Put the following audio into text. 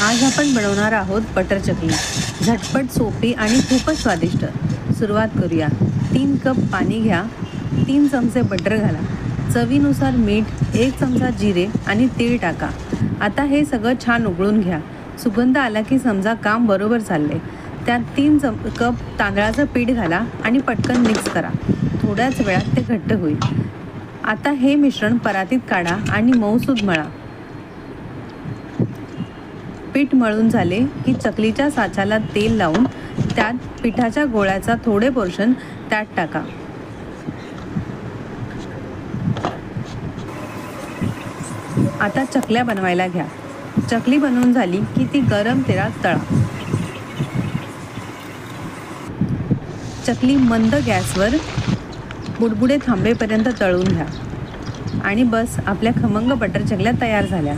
आज आपण बनवणार आहोत बटर चकली. झटपट, सोपी आणि खूपच स्वादिष्ट. सुरुवात करूया. 3 कप पाणी घ्या. 3 चमचे बटर घाला. चवीनुसार मीठ, 1 चमचा जिरे आणि तीळ टाका. आता हे सगळं छान उकळून घ्या. सुगंध आला की समजा काम बरोबर चालले. त्यात 3 कप तांदळाचं पीठ घाला आणि पटकन मिक्स करा. थोड्याच वेळात ते घट्ट होईल. आता हे मिश्रण परातीत काढा आणि मऊसूद मळा. पीठ मळून झाले की चकलीच्या साच्याला तेल लावून त्यात पिठाच्या गोळ्याचा थोडे पोर्शन त्यात टाका. आता चकल्या बनवायला घ्या. चकली बनवून झाली की ती गरम तेलात तळा. चकली मंद गॅसवर बुडबुडे थांबेपर्यंत तळून घ्या आणि बस, आपल्या खमंग बटर चकल्या तयार झाल्या.